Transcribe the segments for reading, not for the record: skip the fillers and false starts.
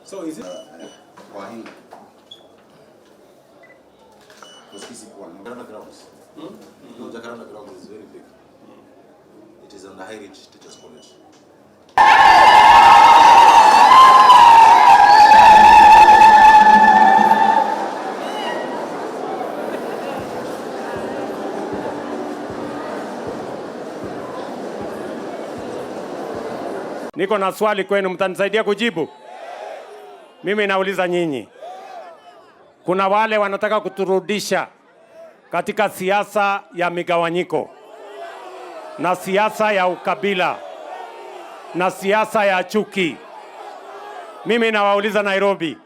So is it kwa hii kusikisi kwa Jacaranda grounds? No, Jacaranda grounds is very big. It is on the Heritage Teachers College. Niko na swali kwenu, mtanisaidia kujibu? Mimi nauliza nyinyi. Kuna wale wanataka kuturudisha katika siasa ya migawanyiko na siasa ya ukabila na siasa ya chuki. Mimi nawauliza Nairobi,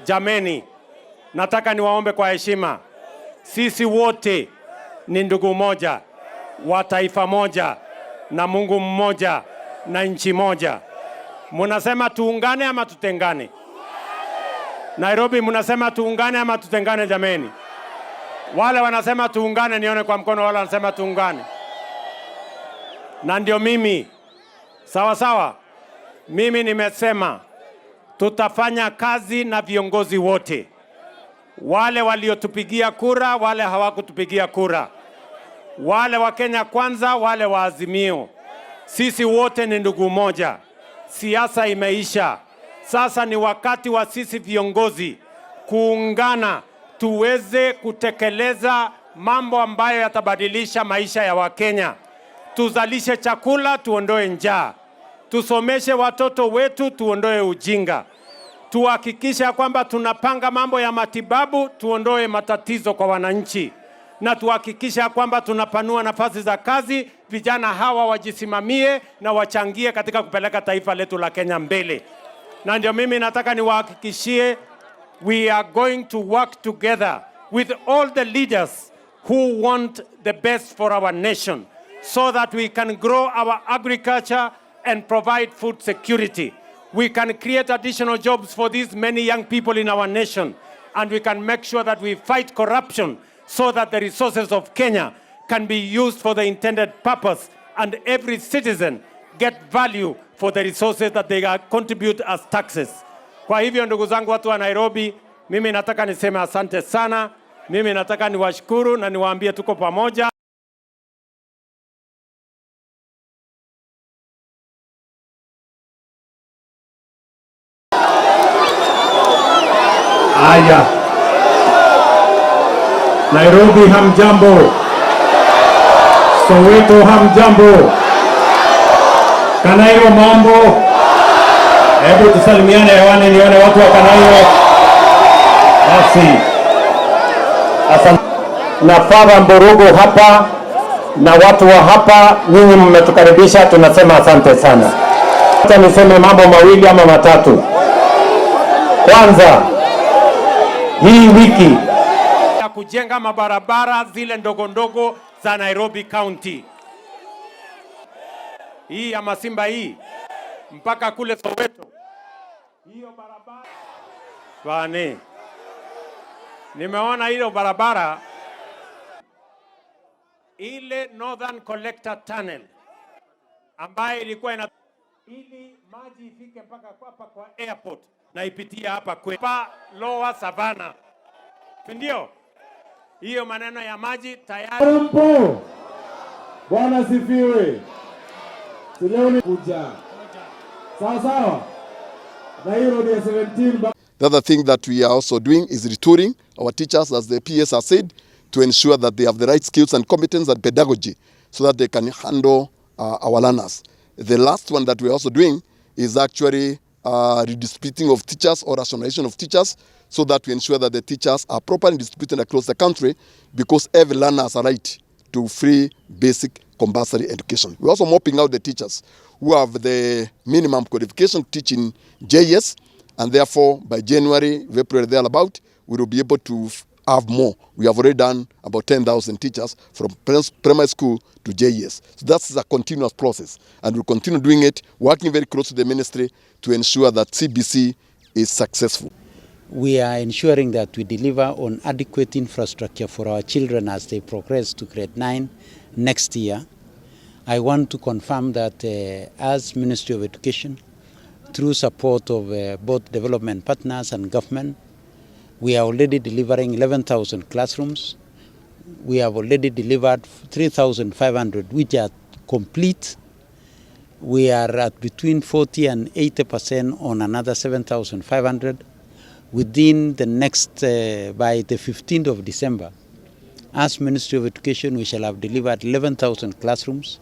jameni, nataka niwaombe kwa heshima. Sisi wote ni ndugu moja, wa taifa moja, na Mungu mmoja, na nchi moja. Munasema tuungane ama tutengane? Nairobi munasema tuungane ama tutengane jameni? Wale wanasema tuungane nione kwa mkono, wale wanasema tuungane. Na ndio mimi, sawa sawa, mimi nimesema tutafanya kazi na viongozi wote. Wale waliotupigia kura, wale hawakutupigia kura. Wale wa Kenya Kwanza, wale wa Azimio. Sisi wote ni ndugu moja. Siasa imeisha. Sasa ni wakati wa sisi viongozi kuungana tuweze kutekeleza mambo ambayo yatabadilisha maisha ya Wakenya. Tuzalishe chakula, tuondoe njaa. Tusomeshe watoto wetu, tuondoe ujinga. Tuhakikisha kwamba tunapanga mambo ya matibabu, tuondoe matatizo kwa wananchi. Na tuhakikisha kwamba tunapanua nafasi za kazi, vijana hawa wajisimamie na wachangie katika kupeleka taifa letu la Kenya mbele. Na ndio mimi nataka niwahakikishie, we are going to work together with all the leaders who want the best for our nation so that we can grow our agriculture and provide food security. We can create additional jobs for these many young people in our nation, and we can make sure that we fight corruption so that the resources of Kenya can be used for the intended purpose and every citizen get value for the resources that they contribute as taxes. Kwa hivyo ndugu zangu watu wa Nairobi, mimi nataka niseme asante sana. Mimi nataka niwashukuru na niwaambie tuko pamoja. Aya. Nairobi hamjambo. Soweto hamjambo. Kanairo mambo. Hebu tusalimiane hewani nione watu wa Kanairo. Basi. Asante. Na Father Mburugu hapa na watu wa hapa, nyinyi mmetukaribisha, tunasema asante sana. Hata niseme mambo mawili ama matatu. Kwanza, hii wiki ya kujenga mabarabara zile ndogo ndogo za Nairobi County. Hii ya Masimba hii mpaka kule Soweto. Hiyo barabara bani, nimeona hiyo barabara ile Northern Collector Tunnel ambayo ilikuwa ina ili maji ifike mpaka hapa kwa airport na ipitia hapa kwa Lower Savannah. Ndio hiyo maneno ya maji tayari. Mpo Bwana sifiwe. Leo ni kuja sawa sawa na hiyo ni 17. The other thing that we are also doing is retouring our teachers, as the PS has said, to ensure that they have the right skills and competence and pedagogy so that they can handle our learners. The last one that we are also doing is actually redistributing of teachers or rationalization of teachers so that we ensure that the teachers are properly distributed across the country, because every learner has a right to free basic compulsory education. We're also mopping out the teachers who have the minimum qualification to teach in JS, and therefore by January, February, thereabout, we will be able to have more. We have already done about 10,000 teachers from primary school to JS. So that's a continuous process, and we'll continue doing it, working very close to the ministry to ensure that CBC is successful. We are ensuring that we deliver on adequate infrastructure for our children as they progress to grade 9 next year. I want to confirm that as Ministry of Education, through support of both development partners and government, we are already delivering 11,000 classrooms. We have already delivered 3,500, which are complete. We are at between 40 and 80% on another 7,500. Within the next, by the 15th of December, as Ministry of Education, we shall have delivered 11,000 classrooms.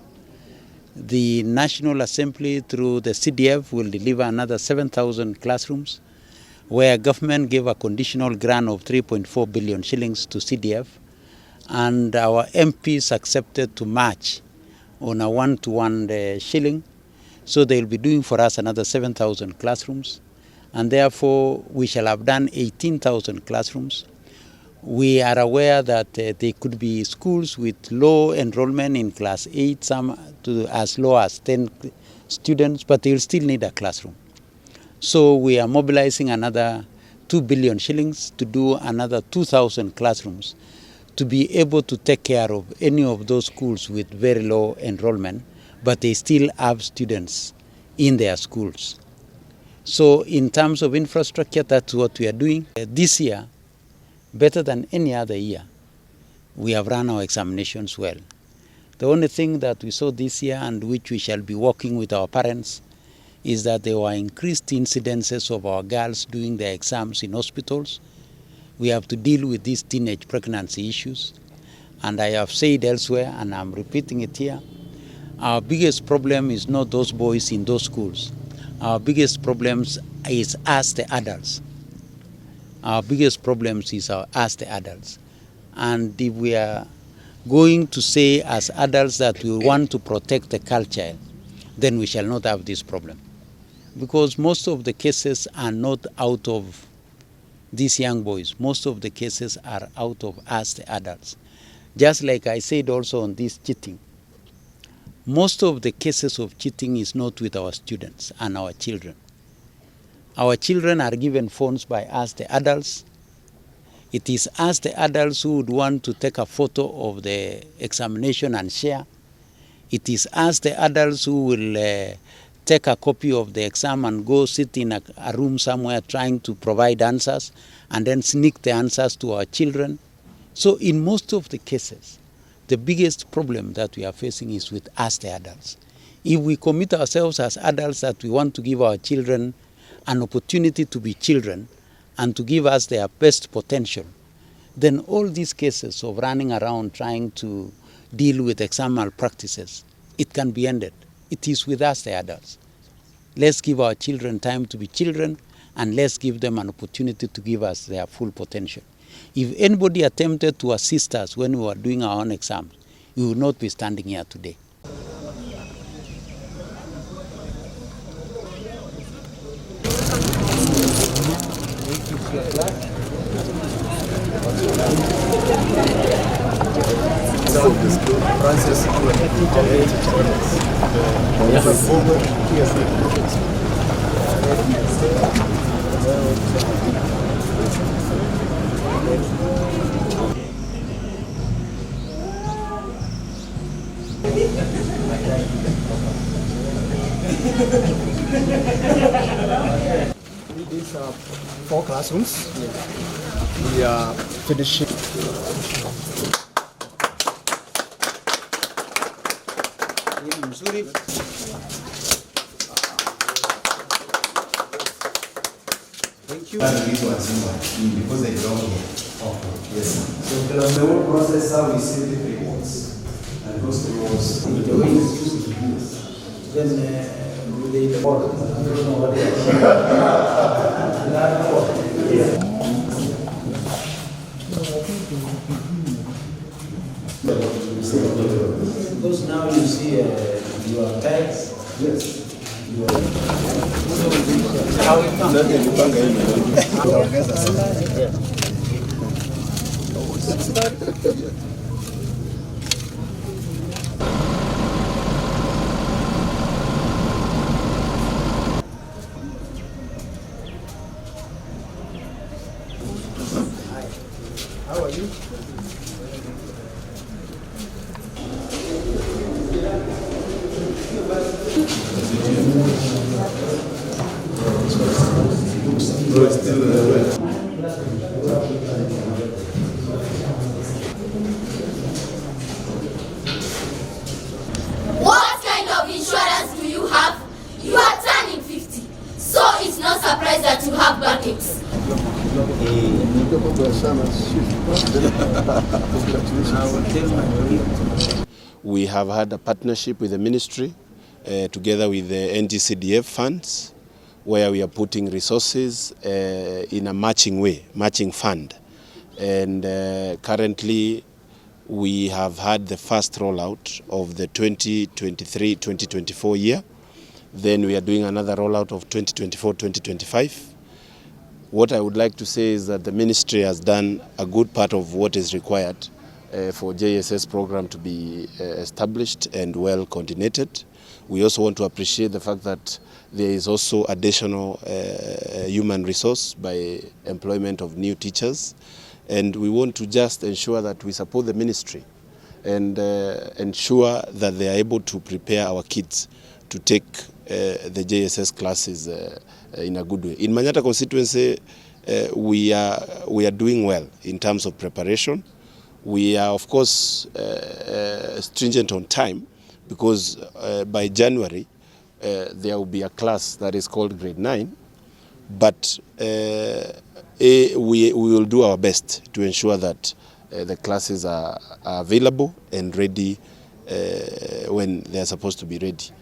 The National Assembly through the CDF will deliver another 7,000 classrooms, where government gave a conditional grant of 3.4 billion shillings to CDF, and our MPs accepted to match on a one-to-one shilling, so they'll be doing for us another 7,000 classrooms, and therefore we shall have done 18,000 classrooms. We are aware that there could be schools with low enrollment in class 8, some to as low as 10 students, but they'll still need a classroom. So we are mobilizing another 2 billion shillings to do another 2,000 classrooms to be able to take care of any of those schools with very low enrollment, but they still have students in their schools. So in terms of infrastructure, that's what we are doing. This year, better than any other year, we have run our examinations well. The only thing that we saw this year, and which we shall be working with our parents, is that there were increased incidences of our girls doing their exams in hospitals. We have to deal with these teenage pregnancy issues. And I have said elsewhere, and I'm repeating it here, our biggest problem is not those boys in those schools. Our biggest problems is us, the adults. Our biggest problems is us, the adults. And if we are going to say as adults that we want to protect the culture, then we shall not have this problem. Because most of the cases are not out of these young boys. Most of the cases are out of us, the adults. Just like I said also on this cheating, most of the cases of cheating is not with our students and our children. Our children are given phones by us, the adults. It is us, the adults, who would want to take a photo of the examination and share. It is us, the adults, who will take a copy of the exam and go sit in a room somewhere trying to provide answers and then sneak the answers to our children. So in most of the cases, the biggest problem that we are facing is with us, the adults. If we commit ourselves as adults that we want to give our children an opportunity to be children and to give us their best potential, then all these cases of running around trying to deal with exam malpractices, it can be ended. It is with us, the adults. Let's give our children time to be children, and let's give them an opportunity to give us their full potential. If anybody attempted to assist us when we were doing our own exams, we would not be standing here today. These are 4 classrooms. We are finishing. Thank you. Because they belong here. Okay. Yes. So the whole process, how we see the reports and those reports. Then the border. I don't know what it is. Because now you see your tags. Yes. How are you? What kind of insurance do you have? You are turning 50, so it's no surprise that you have backaches. We have had a partnership with the ministry together with the NGCDF funds, where we are putting resources in a matching fund. And currently we have had the first rollout of the 2023-2024 year. Then we are doing another rollout of 2024-2025. What I would like to say is that the ministry has done a good part of what is required for JSS program to be established and well coordinated. We also want to appreciate the fact that there is also additional human resource by employment of new teachers, and we want to just ensure that we support the ministry and ensure that they are able to prepare our kids to take the JSS classes in a good way. In Manyata constituency, we are doing well in terms of preparation. We are, of course, stringent on time, because by January there will be a class that is called grade 9, but we will do our best to ensure that the classes are available and ready when they are supposed to be ready.